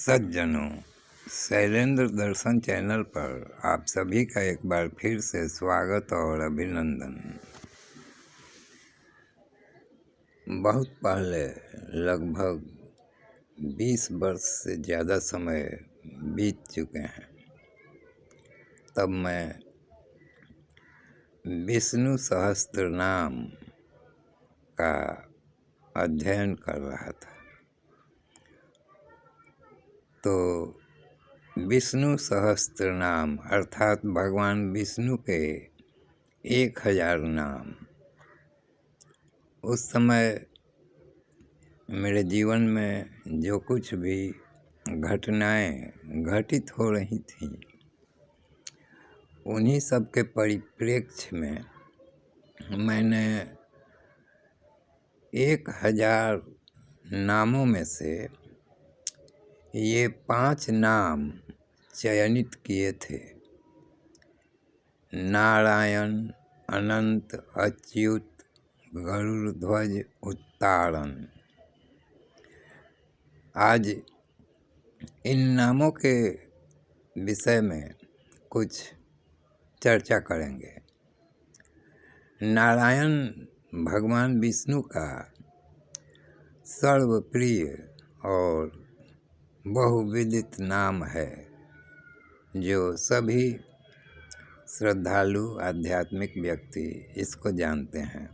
सज्जनों, शैलेंद्र दर्शन चैनल पर आप सभी का एक बार फिर से स्वागत और अभिनंदन। बहुत पहले, लगभग 20 वर्ष से ज़्यादा समय बीत चुके हैं, तब मैं विष्णु सहस्त्रनाम का अध्ययन कर रहा था। तो विष्णु सहस्त्रनाम अर्थात भगवान विष्णु के 1000 नाम, उस समय मेरे जीवन में जो कुछ भी घटनाएं घटित हो रही थीं, उन्हीं सब के परिप्रेक्ष्य में मैंने 1000 नामों में से ये 5 नाम चयनित किए थे: नारायण, अनंत, अच्युत, गरुड़ध्वज, उत्तारण। आज इन नामों के विषय में कुछ चर्चा करेंगे। नारायण भगवान विष्णु का सर्वप्रिय और बहुविदित नाम है, जो सभी श्रद्धालु आध्यात्मिक व्यक्ति इसको जानते हैं।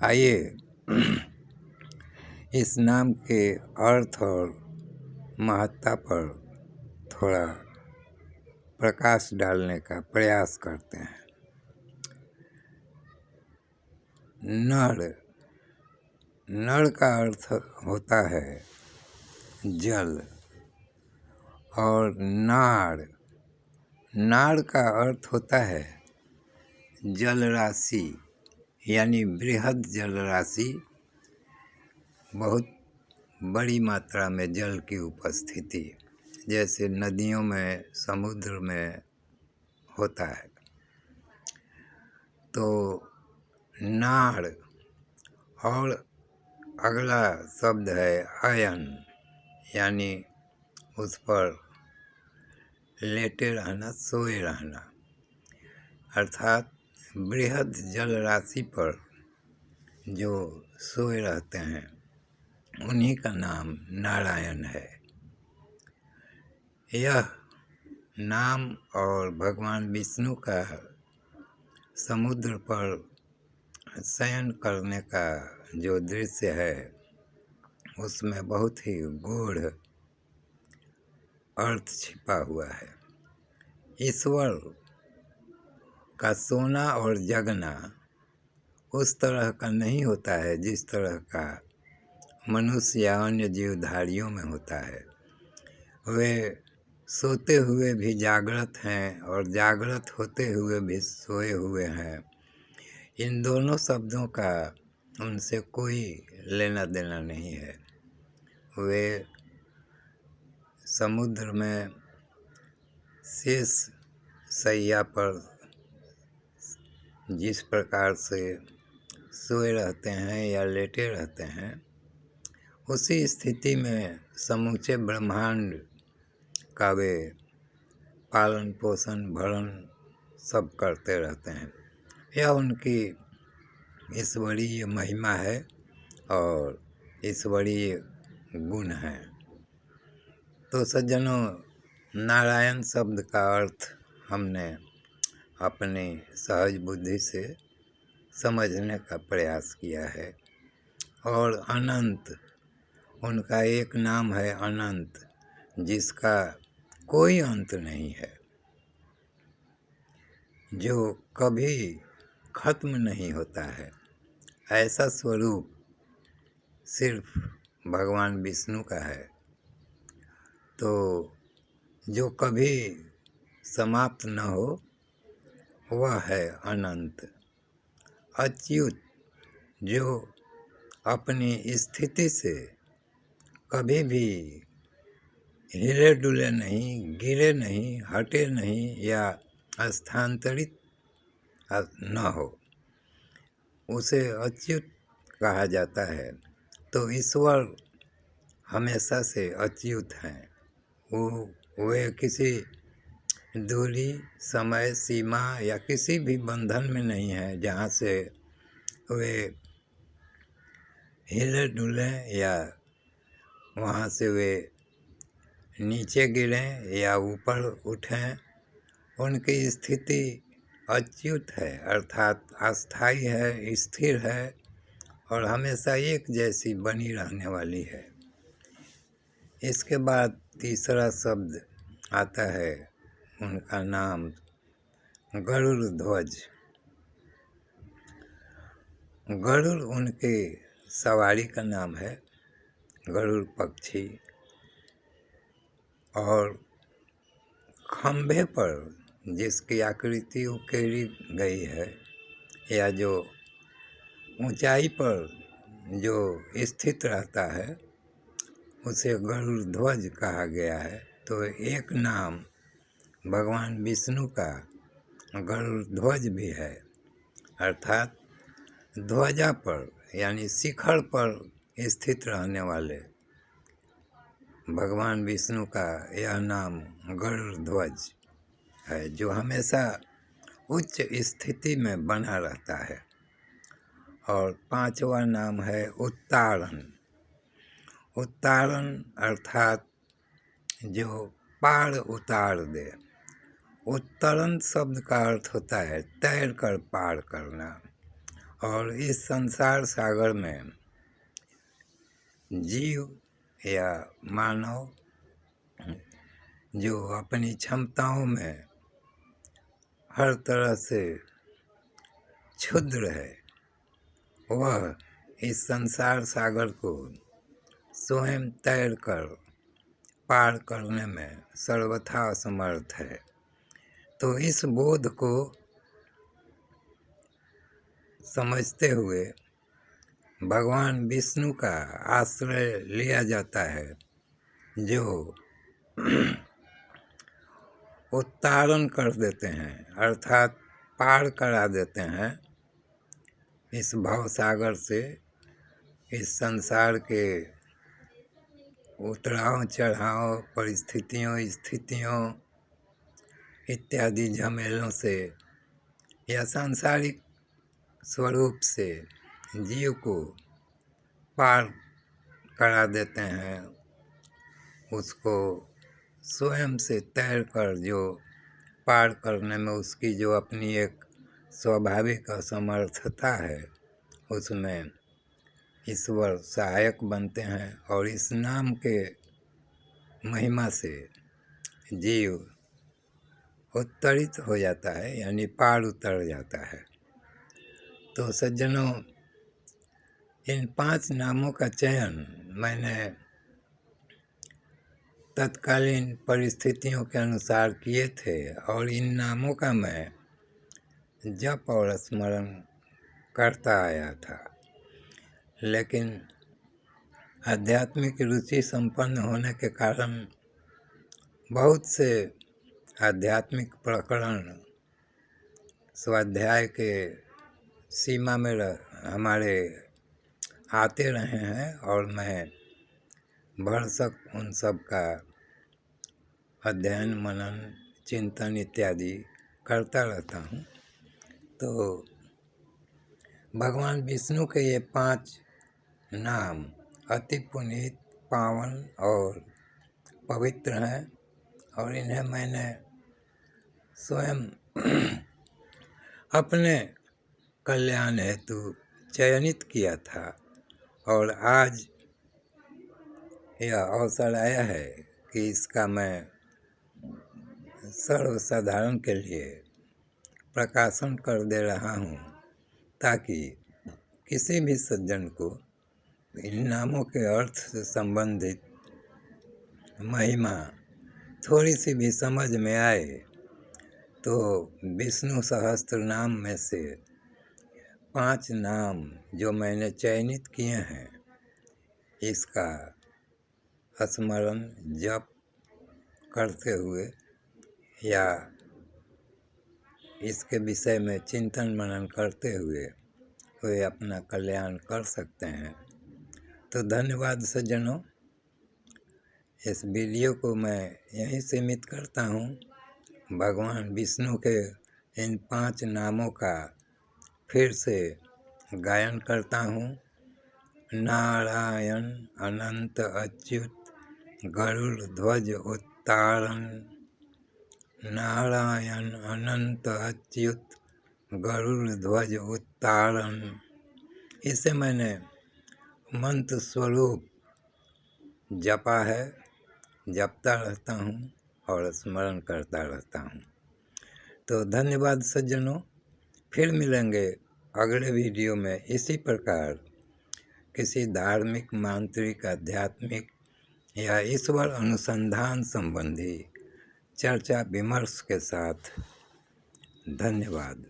आइए इस नाम के अर्थ और महत्ता पर थोड़ा प्रकाश डालने का प्रयास करते हैं। नर का अर्थ होता है जल, और नाड़ का अर्थ होता है जल राशि, यानी बृहद जल राशि, बहुत बड़ी मात्रा में जल की उपस्थिति, जैसे नदियों में, समुद्र में होता है। तो नाड़, और अगला शब्द है अयन, यानी उस पर लेटे रहना, सोए रहना, अर्थात बृहद जल राशि पर जो सोए रहते हैं, उन्हीं का नाम नारायण है। यह नाम और भगवान विष्णु का समुद्र पर शयन करने का जो दृश्य है, उसमें बहुत ही गूढ़ अर्थ छिपा हुआ है। ईश्वर का सोना और जगना उस तरह का नहीं होता है जिस तरह का मनुष्य या अन्य जीवधारियों में होता है। वे सोते हुए भी जागृत हैं और जागृत होते हुए भी सोए हुए हैं। इन दोनों शब्दों का उनसे कोई लेना देना नहीं है। वे समुद्र में शेष शैया पर जिस प्रकार से सोए रहते हैं या लेटे रहते हैं, उसी स्थिति में समूचे ब्रह्मांड का वे पालन पोषण भरण सब करते रहते हैं। यह उनकी ईश्वरीय महिमा है और ईश्वरीय गुण है। तो सज्जनों, नारायण शब्द का अर्थ हमने अपनी सहज बुद्धि से समझने का प्रयास किया है। और अनंत, उनका एक नाम है अनंत, जिसका कोई अंत नहीं है, जो कभी खत्म नहीं होता है। ऐसा स्वरूप सिर्फ भगवान विष्णु का है। तो जो कभी समाप्त न हो, वह है अनंत। अच्युत, जो अपनी स्थिति से कभी भी हिले डुले नहीं, गिरे नहीं, हटे नहीं या स्थानांतरित न हो, उसे अच्युत कहा जाता है। तो ईश्वर हमेशा से अच्युत हैं। वो वे किसी दूरी, समय सीमा या किसी भी बंधन में नहीं है जहाँ से वे हिले डुलें या वहाँ से वे नीचे गिरें या ऊपर उठें। उनकी स्थिति अच्युत है, अर्थात अस्थाई है, स्थिर है और हमेशा एक जैसी बनी रहने वाली है। इसके बाद तीसरा शब्द आता है, उनका नाम गरुड़ ध्वज। गरुड़ उनके सवारी का नाम है, गरुड़ पक्षी। और खंभे पर जिसकी आकृति उकेरी गई है या जो ऊंचाई पर जो स्थित रहता है उसे गरुड़ ध्वज कहा गया है। तो एक नाम भगवान विष्णु का गरुड़ ध्वज भी है, अर्थात ध्वजा पर यानी शिखर पर स्थित रहने वाले भगवान विष्णु का यह नाम गरुड़ ध्वज है, जो हमेशा उच्च स्थिति में बना रहता है। और पांचवा नाम है उत्तारण। उत्तारण अर्थात जो पार उतार दे। उत्तरण शब्द का अर्थ होता है तैर कर पार करना। और इस संसार सागर में जीव या मानव जो अपनी क्षमताओं में हर तरह से क्षुद्र है, वह इस संसार सागर को स्वयं तैर कर पार करने में सर्वथा असमर्थ है। तो इस बोध को समझते हुए भगवान विष्णु का आश्रय लिया जाता है, जो उत्तारण कर देते हैं, अर्थात पार करा देते हैं इस भवसागर से, इस संसार के उतराव चढ़ाव, परिस्थितियों, स्थितियों इत्यादि झमेलों से या सांसारिक स्वरूप से जीव को पार करा देते हैं। उसको स्वयं से तैर कर जो पार करने में उसकी जो अपनी एक स्वाभाविक असमर्थता है, उसमें ईश्वर सहायक बनते हैं और इस नाम के महिमा से जीव उत्तरित हो जाता है, यानी पार उतर जाता है। तो सज्जनों, इन 5 नामों का चयन मैंने तत्कालीन परिस्थितियों के अनुसार किए थे और इन नामों का मैं जप और स्मरण करता आया था। लेकिन आध्यात्मिक रुचि संपन्न होने के कारण बहुत से आध्यात्मिक प्रकरण स्वाध्याय के सीमा में हमारे आते रहे हैं और मैं भरसक उन सब का अध्ययन, मनन, चिंतन इत्यादि करता रहता हूँ। तो भगवान विष्णु के ये 5 नाम अति पुनीत, पावन और पवित्र हैं और इन्हें मैंने स्वयं अपने कल्याण हेतु चयनित किया था और आज यह अवसर आया है कि इसका मैं सर्वसाधारण के लिए प्रकाशन कर दे रहा हूँ, ताकि किसी भी सज्जन को इन नामों के अर्थ से संबंधित महिमा थोड़ी सी भी समझ में आए तो विष्णु सहस्त्र नाम में से 5 नाम जो मैंने चयनित किए हैं, इसका स्मरण, जप करते हुए या इसके विषय में चिंतन मनन करते हुए वे अपना कल्याण कर सकते हैं। तो धन्यवाद सज्जनों। इस वीडियो को मैं यहीं सीमित करता हूँ। भगवान विष्णु के इन 5 नामों का फिर से गायन करता हूँ। नारायण अनंत अच्युत गरुड़ ध्वज उत्तारण। नारायण अनंत अच्युत गरुड़ ध्वज उत्तारण। इसे मैंने मंत्र स्वरूप जपा है, जपता रहता हूँ और स्मरण करता रहता हूँ। तो धन्यवाद सज्जनों, फिर मिलेंगे अगले वीडियो में इसी प्रकार किसी धार्मिक, मांत्रिक, आध्यात्मिक या ईश्वर अनुसंधान संबंधी चर्चा विमर्श के साथ। धन्यवाद।